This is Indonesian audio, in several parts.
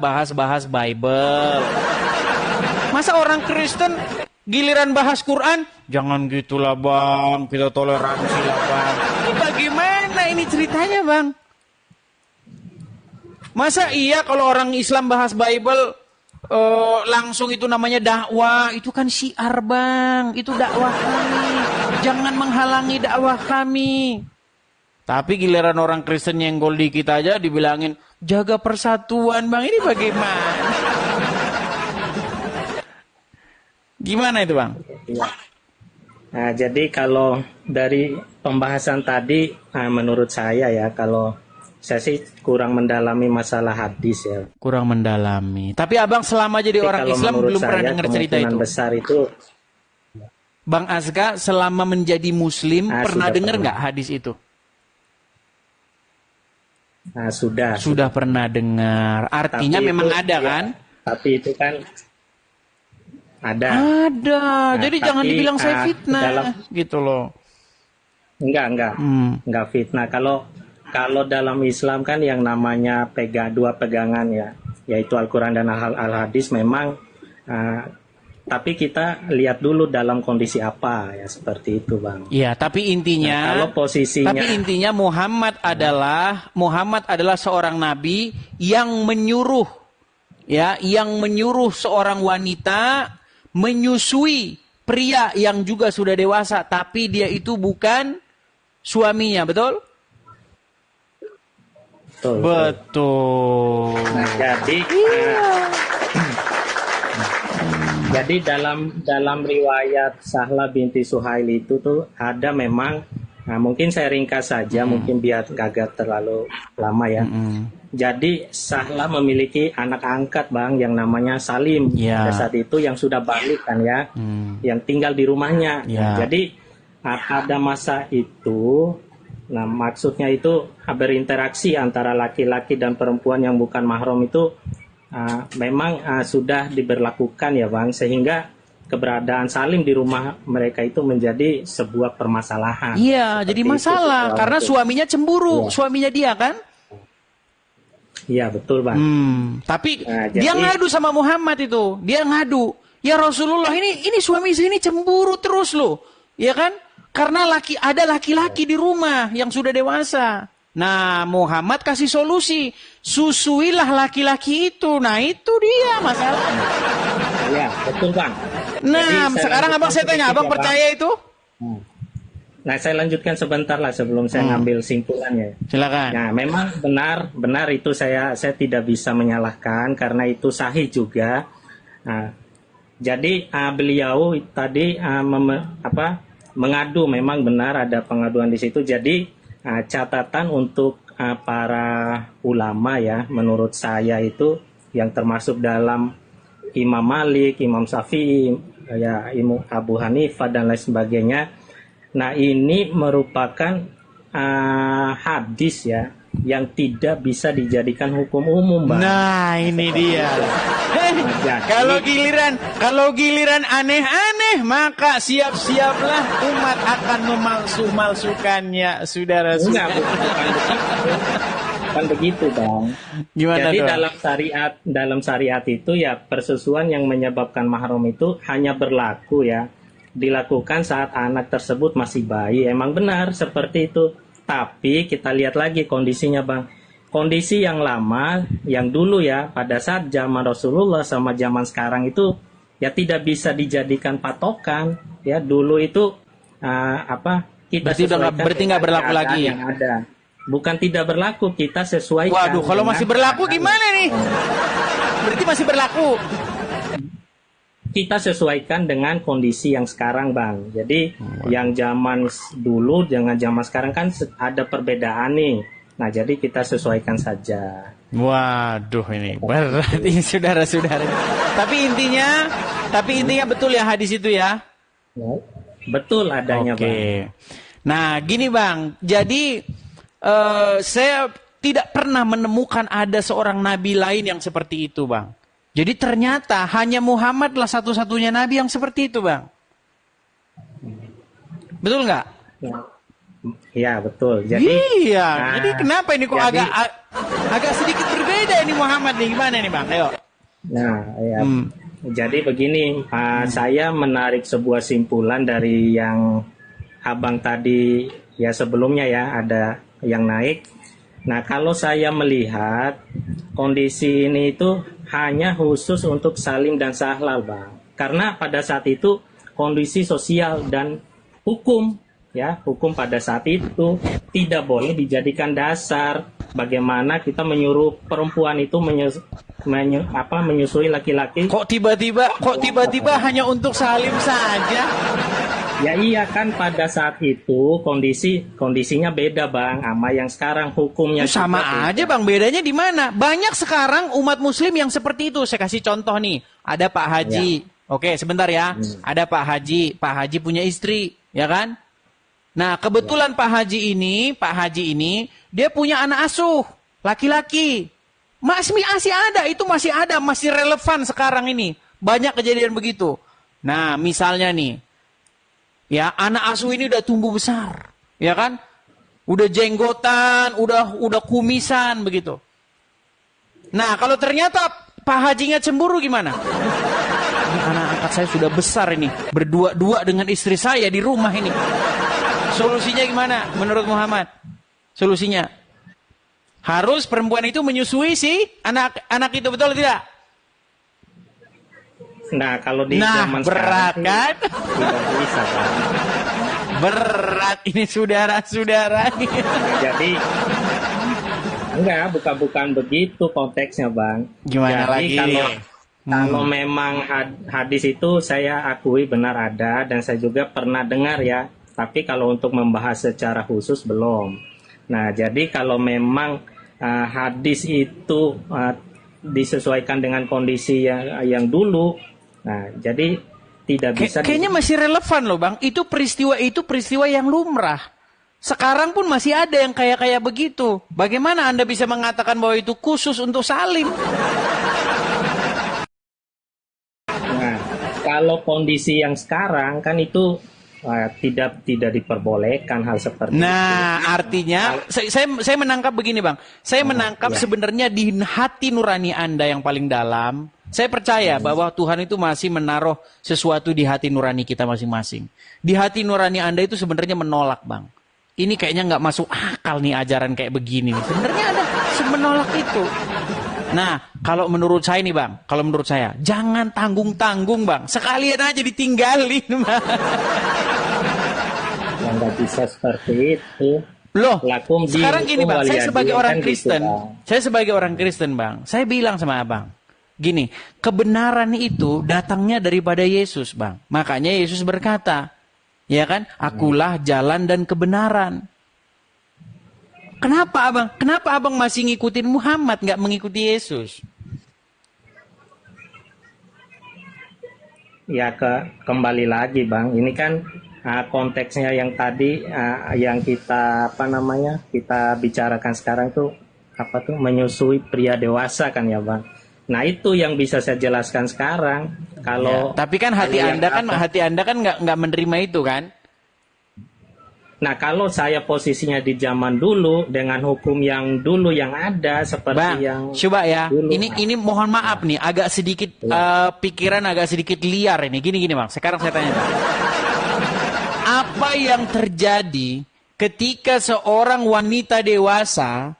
bahas-bahas Bible. Masa orang Kristen giliran bahas Quran, jangan gitulah bang, kita toleransi lah bang. Ini bagaimana ini ceritanya bang? Masa iya kalau orang Islam bahas Bible, langsung itu namanya dakwah, itu kan syiar bang, itu dakwah kami. Jangan menghalangi dakwah kami. Tapi giliran orang Kristen nyenggol di kita aja dibilangin, jaga persatuan bang, ini bagaimana? Gimana itu bang? Ya. Nah, jadi kalau dari pembahasan tadi, menurut saya ya, kalau saya sih kurang mendalami masalah hadis ya. Kurang mendalami. Tapi abang selama jadi orang Islam belum pernah dengar cerita itu. Besar itu. Bang Azka selama menjadi Muslim pernah dengar nggak hadis itu? Nah, sudah. Sudah pernah dengar. Artinya tapi memang itu, ada ya, kan? Tapi itu kan ada. Ada. Nah, jadi jangan dibilang saya fitnah gitu loh. Enggak fitnah. Kalau dalam Islam kan yang namanya dua pegangan ya, yaitu Al-Qur'an dan Al-Hadis memang tapi kita lihat dulu dalam kondisi apa ya, seperti itu bang. Iya, tapi intinya kalau posisinya, tapi intinya Muhammad adalah seorang nabi yang menyuruh seorang wanita menyusui pria yang juga sudah dewasa, tapi dia itu bukan suaminya, betul? Betul. Nah, jadi dalam riwayat Sahla binti Suhail itu tuh ada memang, mungkin saya ringkas saja, mungkin biar kagak terlalu lama ya. Jadi Sahla memiliki anak angkat bang yang namanya Salim. Pada saat itu yang sudah balik kan ya, yang tinggal di rumahnya. Jadi pada masa itu, nah maksudnya itu berinteraksi antara laki-laki dan perempuan yang bukan mahram itu memang sudah diberlakukan ya bang, sehingga keberadaan Salim di rumah mereka itu menjadi sebuah permasalahan. Iya, jadi masalah karena suaminya cemburu, suaminya dia kan? Iya betul bang. Tapi dia ngadu sama Muhammad itu, dia ngadu, ya Rasulullah ini suami saya ini cemburu terus loh, ya kan? Karena ada laki-laki di rumah yang sudah dewasa. Nah Muhammad kasih solusi, susuilah laki-laki itu. Nah itu dia masalahnya. Iya betul bang. Nah sekarang abang saya tanya, abang percaya itu? Nah saya lanjutkan sebentar lah sebelum saya ngambil simpulannya. Silakan. Nah memang benar itu saya tidak bisa menyalahkan karena itu sahih juga. Nah, jadi beliau tadi mengadu, memang benar ada pengaduan di situ. Jadi catatan untuk para ulama ya, menurut saya itu yang termasuk dalam Imam Malik, Imam Syafi'i, ya Imam Abu Hanifah dan lain sebagainya. Nah ini merupakan hadis ya yang tidak bisa dijadikan hukum umum bang. Nah ini dia. Kalau giliran aneh-aneh maka siap-siaplah umat akan memalsu-malsukannya, saudara-saudara. Bukan begitu bang. Gimana jadi dong? dalam syariat itu ya persusuan yang menyebabkan mahram itu hanya berlaku ya dilakukan saat anak tersebut masih bayi. Emang benar seperti itu. Tapi kita lihat lagi kondisinya bang. Kondisi yang lama, yang dulu ya, pada saat zaman Rasulullah sama zaman sekarang itu ya tidak bisa dijadikan patokan. Ya dulu itu kita berarti nggak berlaku lagi yang ada. Bukan tidak berlaku, kita sesuaikan. Waduh, kalau masih berlaku gimana nih? Berarti masih berlaku. Kita sesuaikan dengan kondisi yang sekarang bang. Jadi yang zaman dulu dengan zaman sekarang kan ada perbedaan nih. Nah jadi kita sesuaikan saja. Waduh ini berat ini saudara-saudara. Tapi intinya betul ya hadis itu ya. Betul adanya bang. Nah gini bang, jadi saya tidak pernah menemukan ada seorang nabi lain yang seperti itu bang. Jadi ternyata hanya Muhammadlah satu-satunya nabi yang seperti itu, bang. Betul nggak? Ya betul. Jadi jadi kenapa ini kok agak Agak sedikit berbeda ini Muhammad nih. Gimana nih Bang? Ayo. Nah, ya. Jadi begini, saya menarik sebuah simpulan dari yang abang tadi ya sebelumnya ya ada yang naik. Nah, kalau saya melihat kondisi ini itu hanya khusus untuk Salim dan Sahlal, Bang. Karena pada saat itu kondisi sosial dan hukum pada saat itu tidak boleh dijadikan dasar bagaimana kita menyuruh perempuan itu menyusui laki-laki. Kok tiba-tiba hanya untuk Salim saja? Ya iya kan pada saat itu kondisinya beda Bang sama yang sekarang hukumnya sama aja Bang, bedanya di mana? Banyak sekarang umat muslim yang seperti itu. Saya kasih contoh nih, ada Pak Haji. Oke, sebentar ya. Ada Pak Haji punya istri, ya kan? Nah, kebetulan Pak Haji ini dia punya anak asuh laki-laki. Masih ada, masih relevan sekarang ini. Banyak kejadian begitu. Nah, misalnya nih, ya anak asuh ini udah tumbuh besar, ya kan? Udah jenggotan, udah kumisan begitu. Nah, kalau ternyata Pak Hajinya cemburu gimana? Ini anak angkat saya sudah besar ini, berdua-dua dengan istri saya di rumah ini. Solusinya gimana menurut Muhammad? Solusinya harus perempuan itu menyusui si anak itu, betul tidak? Nah, kalau di zaman berat sekarang kan? Tidak bisa, Bang. Berat ini saudara-saudara. Jadi bukan begitu konteksnya, Bang. Gimana jadi, lagi? Kalau memang hadis itu saya akui benar ada dan saya juga pernah dengar ya. Tapi kalau untuk membahas secara khusus belum. Nah, jadi kalau memang hadis itu disesuaikan dengan kondisi yang dulu, nah jadi tidak bisa. Kayaknya masih relevan loh Bang. Itu peristiwa yang lumrah. Sekarang pun masih ada yang kayak begitu. Bagaimana Anda bisa mengatakan bahwa itu khusus untuk Salim? Nah, kalau kondisi yang sekarang kan itu tidak diperbolehkan hal seperti itu. Nah, artinya saya menangkap begini Bang. Saya menangkap sebenarnya di hati nurani Anda yang paling dalam. Saya percaya bahwa Tuhan itu masih menaruh sesuatu di hati nurani kita masing-masing. Di hati nurani Anda itu sebenarnya menolak Bang. Ini kayaknya nggak masuk akal nih ajaran kayak begini nih. Sebenarnya ada menolak itu. Nah, kalau menurut saya nih Bang, jangan tanggung-tanggung Bang. Sekalian aja ditinggalin Bang. Yang nggak bisa seperti itu. Loh, sekarang gini Bang, saya sebagai orang Kristen, Bang, saya bilang sama Abang, gini, kebenaran itu datangnya daripada Yesus Bang. Makanya Yesus berkata, ya kan, akulah jalan dan kebenaran. Kenapa abang masih ngikutin Muhammad, nggak mengikuti Yesus? Ya kembali lagi Bang, ini kan konteksnya yang tadi yang kita kita bicarakan sekarang tuh menyusui pria dewasa kan ya Bang. Nah itu yang bisa saya jelaskan sekarang. Kalau tapi kan hati Anda kan nggak menerima itu kan? Nah, kalau saya posisinya di zaman dulu dengan hukum yang dulu yang ada seperti Bang, yang coba ya. Dulu. Ini mohon maaf nih, agak sedikit pikiran agak sedikit liar ini. Gini Bang. Sekarang saya tanya Bang. Apa yang terjadi ketika seorang wanita dewasa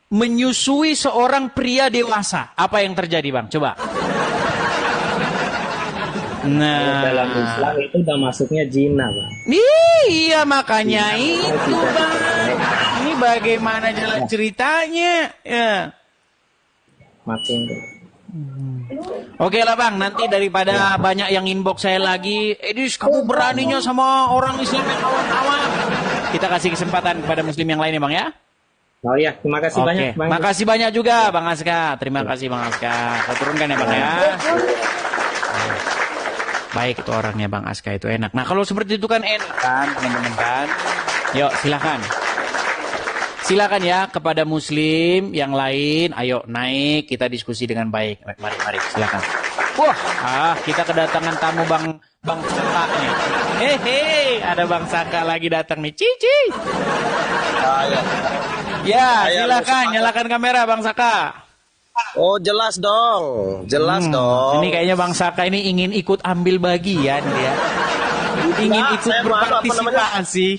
menyusui seorang pria dewasa? Apa yang terjadi Bang? Coba. Nah, dalam Islam itu udah masuknya zina, Bang. Iya, makanya itu, Bang. Ini bagaimana jalan ceritanya? Ya. Makin. Oke lah, Bang. Nanti daripada banyak yang inbox saya lagi, Edis, kamu beraninya sama orang Islam yang awam-awam. Kita kasih kesempatan kepada Muslim yang lain ya, Bang ya. Oh iya, terima kasih banyak, Bang. Makasih banyak juga, Bang Aska. Terima kasih, Bang Aska. Saya turunkan ya, Bang ya. Baik itu orangnya Bang Aska itu enak. Nah kalau seperti itu kan enak kan teman-teman kan. Yuk silakan ya kepada Muslim yang lain. Ayo naik kita diskusi dengan baik. Mari silakan. Wah kita kedatangan tamu Bang Saka nih. Hehe ada Bang Saka lagi datang nih. Cici. Ya, silakan nyalakan kamera Bang Saka. Oh, jelas dong. Jelas dong. Ini kayaknya Bang Saka ini ingin ikut ambil bagian dia. Ingin ikut berpartisipasi.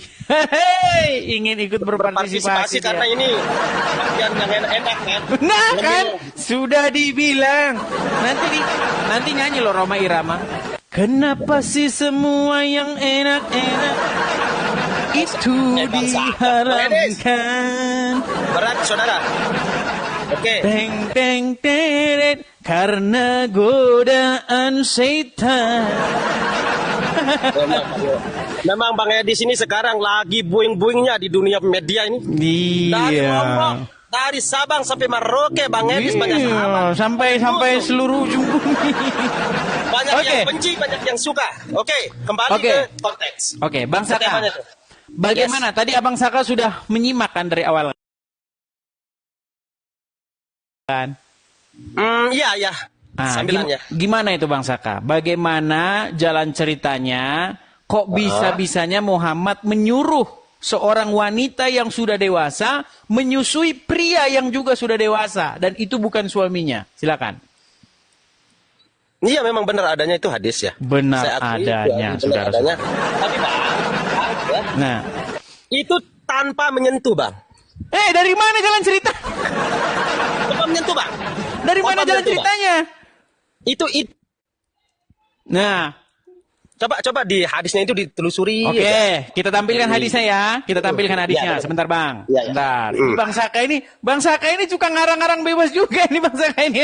Ingin ikut berpartisipasi karena ini bagian yang enak kan. Nah kan, sudah dibilang. Nanti nyanyi loh Roma Irama. Kenapa sih semua yang enak-enak itu diharamkan? Berat saudara. Oke. Teng teng teret karena godaan setan. Memang Bang Edi sini sekarang lagi buing-buingnya di dunia media ini. Dari Lombok, dari Sabang sampai Merauke, Bang Edi banyak sahabat. Sampai seluruh ujung bumi. Banyak yang benci, banyak yang suka. Oke, kembali ke konteks. Oke, Bang Saka. Bagaimana? Tadi Abang Saka sudah menyimak kan dari awal kan? Iya. Gimana itu Bang Saka? Bagaimana jalan ceritanya? Kok bisa-bisanya Muhammad menyuruh seorang wanita yang sudah dewasa menyusui pria yang juga sudah dewasa dan itu bukan suaminya? Silakan. Iya, memang benar adanya itu hadis ya. Benar adanya, saudara-saudara. Tapi Bang, nah, itu tanpa menyentuh, Bang. Dari mana jalan cerita? Tanpa menyentuh, Bang. Dari mana jalan ceritanya? Itu. Nah, coba di hadisnya itu ditelusuri. Oke, kita tampilkan hadisnya ya. Kita tampilkan hadisnya. Sebentar, Bang. Sebentar. Ini Bang Saka ini suka ngarang-ngarang bebas juga ini Bang Saka ini.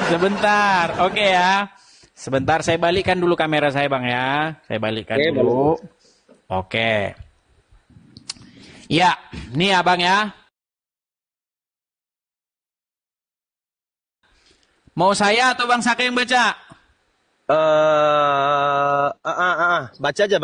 Sebentar. Oke ya. Sebentar saya balikkan dulu kamera saya, Bang ya. Saya balikkan dulu. Oke. Ya, nih ya, Bang ya. Mau saya atau Bang Saka yang baca? Baca aja.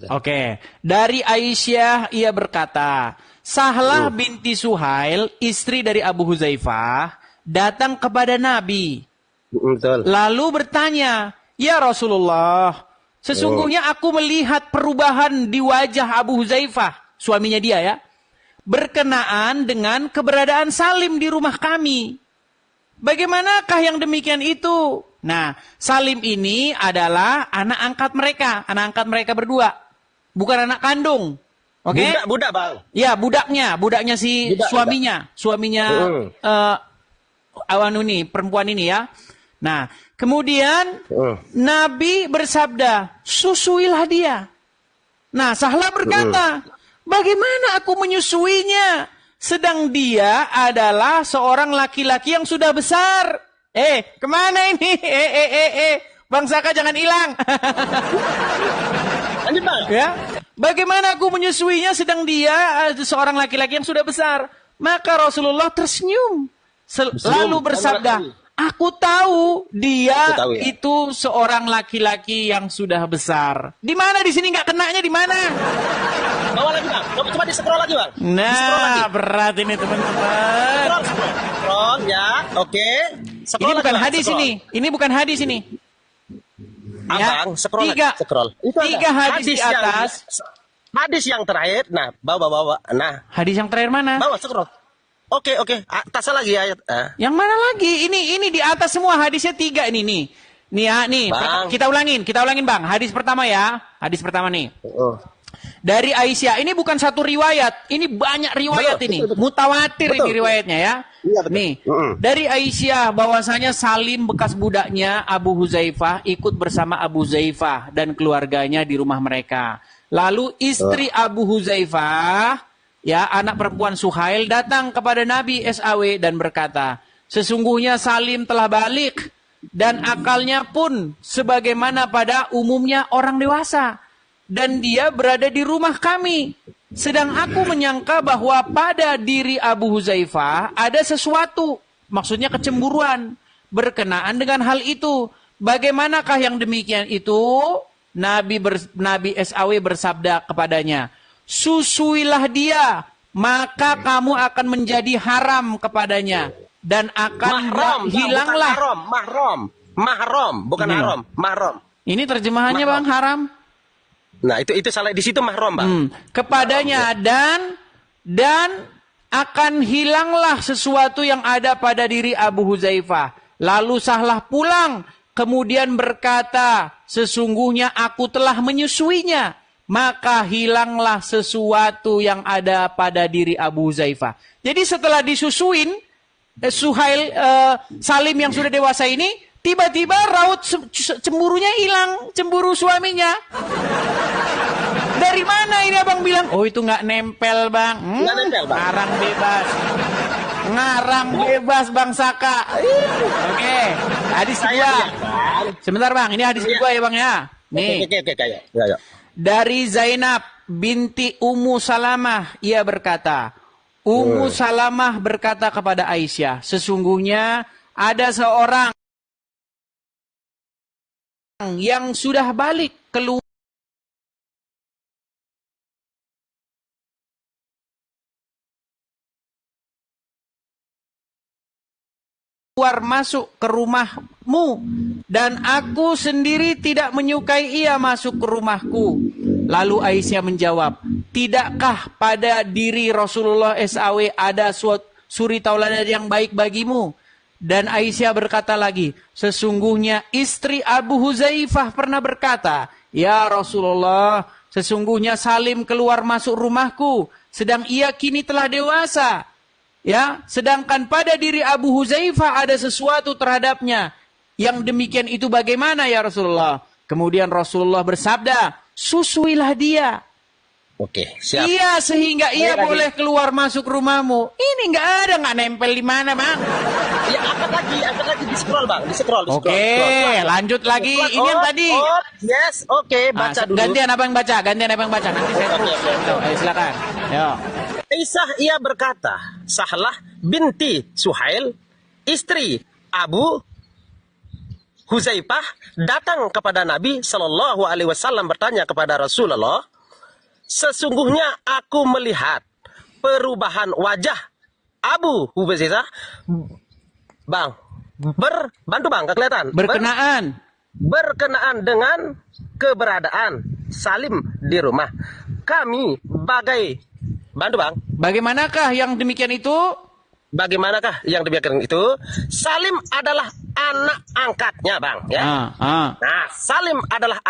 Oke. Dari Aisyah ia berkata, Sahlah binti Suhail, istri dari Abu Huzaifah, datang kepada Nabi. Betul. Lalu bertanya, Ya Rasulullah, sesungguhnya aku melihat perubahan di wajah Abu Huzaifah, suaminya dia ya, berkenaan dengan keberadaan Salim di rumah kami. Bagaimanakah yang demikian itu? Nah, Salim ini adalah anak angkat mereka berdua, bukan anak kandung. Oke? Budak, Bang. Ya, budaknya si suaminya Awanuni, perempuan ini ya. Nah, kemudian Nabi bersabda, susuilah dia. Nah, Sahlah berkata, bagaimana aku menyusuinya? Sedang dia adalah seorang laki-laki yang sudah besar. Kemana ini? Bang Saka jangan hilang. Lanjut, Bang. Ya, bagaimana aku menyusuinya sedang dia seorang laki-laki yang sudah besar? Maka Rasulullah tersenyum. Lalu bersabda, aku tahu dia itu seorang laki-laki yang sudah besar. Di mana di sini nggak kenanya di mana? Bawa lagi, Bang. Coba di-scroll lagi, Bang. Nah, berat ini teman-teman. Scroll ya. Oke. Ini bukan hadis ini. Ini bukan hadis ini. Abang, scroll. Tiga hadis di atas. Hadis yang terakhir. Nah, bawa. Nah, hadis yang terakhir mana? Bawa scroll. Oke. Atasnya lagi ayat. Yang mana lagi? Ini di atas semua hadisnya 3 ini nih. Nih ya, nih. Kita ulangin Bang. Hadis pertama ya. Hadis pertama nih. Dari Aisyah. Ini bukan satu riwayat. Ini banyak riwayat ini. Mutawatir ini riwayatnya ya. Iya, nih. Dari Aisyah bahwasanya Salim bekas budaknya Abu Huzaifah ikut bersama Abu Huzaifah dan keluarganya di rumah mereka. Lalu istri Abu Huzaifah, ya, anak perempuan Suhail datang kepada Nabi SAW dan berkata, sesungguhnya Salim telah balik dan akalnya pun sebagaimana pada umumnya orang dewasa. Dan dia berada di rumah kami. Sedang aku menyangka bahwa pada diri Abu Huzaifah ada sesuatu. Maksudnya kecemburuan. Berkenaan dengan hal itu. Bagaimanakah yang demikian itu? Nabi SAW bersabda kepadanya, susuilah dia, maka kamu akan menjadi haram kepadanya. Dan akan hilanglah. Mahram, bukan haram. Mahram. Ini terjemahannya Bang, haram. Nah, itu salah di situ mahram, Bang. Kepadanya dan akan hilanglah sesuatu yang ada pada diri Abu Huzaifah. Lalu Sahlah pulang, kemudian berkata, sesungguhnya aku telah menyusuinya. Maka hilanglah sesuatu yang ada pada diri Abu Huzaifah. Jadi setelah disusuin, Suhail Salim yang sudah dewasa ini, tiba-tiba raut cemburunya hilang, cemburu suaminya. Dari mana ini abang bilang? Oh itu nggak nempel bang. Nggak nempel bang. Ngarang bebas. Ngarang bebas bang Saka. Oke, hadis kedua. Sebentar bang, ini hadis kedua ya bang ya. Nih. Oke. Ya. Dari Zainab binti Ummu Salamah, ia berkata, Ummu Salamah berkata kepada Aisyah, sesungguhnya ada seorang yang sudah balik keluar masuk ke rumahmu, dan aku sendiri tidak menyukai ia masuk ke rumahku. Lalu Aisyah menjawab, tidakkah pada diri Rasulullah SAW ada suri tauladan yang baik bagimu? Dan Aisyah berkata lagi, sesungguhnya istri Abu Huzaifah pernah berkata, ya Rasulullah, sesungguhnya Salim keluar masuk rumahku, sedang ia kini telah dewasa. Ya, sedangkan pada diri Abu Huzaifah ada sesuatu terhadapnya. Yang demikian itu bagaimana ya Rasulullah? Kemudian Rasulullah bersabda, susuilah dia. Oke, siap. Iya, sehingga ia boleh keluar masuk rumahmu. Ini nggak nempel di mana bang? Ya, angkat lagi di scroll bang, di scroll. Oke, lanjut lagi. Ini yang tadi. Yes, oke, baca dulu. Gantian apa yang baca? Nanti saya terus. Ayo, silakan. Yo. Aisyah ia berkata, Sahlah binti Suhail, istri Abu Huzaifah datang kepada Nabi Shallallahu Alaihi Wasallam bertanya kepada Rasulullah, sesungguhnya aku melihat perubahan wajah Abu Huzaifah, bang, bantu bang, kelihatan? Berkenaan dengan keberadaan Salim di rumah. Kami bantu bang. Bagaimanakah yang demikian itu? Salim adalah anak angkatnya bang. Ya. Nah, Salim adalah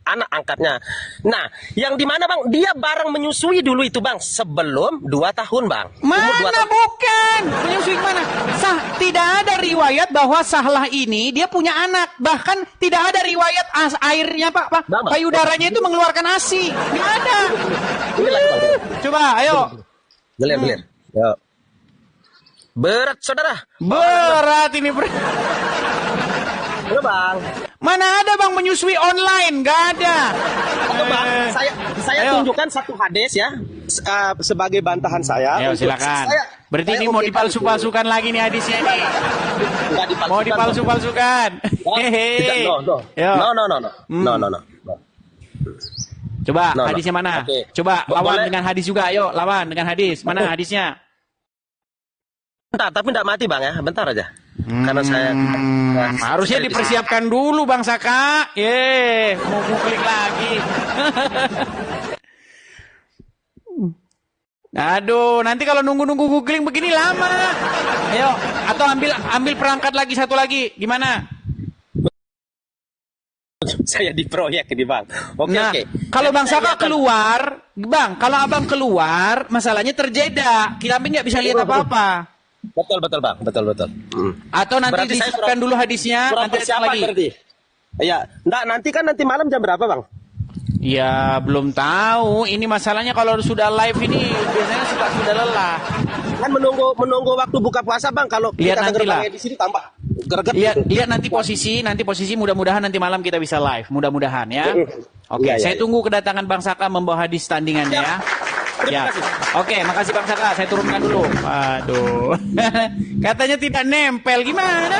anak angkatnya. Nah, yang di mana bang? Dia bareng menyusui dulu itu bang, sebelum 2 tahun bang. Mana bukan? Menyusui mana? Tidak ada riwayat bahwa Sahlah ini dia punya anak. Bahkan tidak ada riwayat airnya pak. Payudaranya itu mengeluarkan ASI. Tidak ada. Coba, ayo. Belir. Yo. Berat saudara. Berat ini berat. Bang. Mana ada bang menyusui online? Gak ada. Bang, saya tunjukkan satu hadis ya sebagai bantahan saya. Ayo silakan. Berarti ini mau dipalsu-palsukan lagi nih hadisnya ini. Mau dipalsu-palsukan. No. Coba hadisnya mana? Okay. Coba lawan dengan hadis juga. Ayo lawan dengan hadis. Mana hadisnya? Bentar, tapi tidak mati bang ya. Bentar aja. Karena saya harusnya dipersiapkan dulu bang Saka. Mau googling lagi. Aduh, nanti kalau nunggu googling begini lama. Ayo, atau ambil perangkat lagi satu lagi. Di mana? Saya di proyek ini bang. Oke. Kalau bang Saka keluar, bang, kalau abang keluar, masalahnya terjeda. Kita nggak bisa lihat apa-apa. Betul bang, betul. Atau nanti disiapkan dulu hadisnya, nanti siapa lagi. Berarti? Ya, nanti malam jam berapa bang? Ya belum tahu. Ini masalahnya kalau sudah live ini biasanya sudah lelah. Kan menunggu waktu buka puasa bang. Kalau lihat kita nanti lah. Di sini tambah greget. Lihat nanti posisi mudah-mudahan nanti malam kita bisa live. Mudah-mudahan ya. Oke, saya tunggu kedatangan Bang Saka membawa hadis tandingannya ya. Ya. Oke, makasih Bang Saka. Saya turunkan dulu. Aduh. Katanya tidak nempel gimana?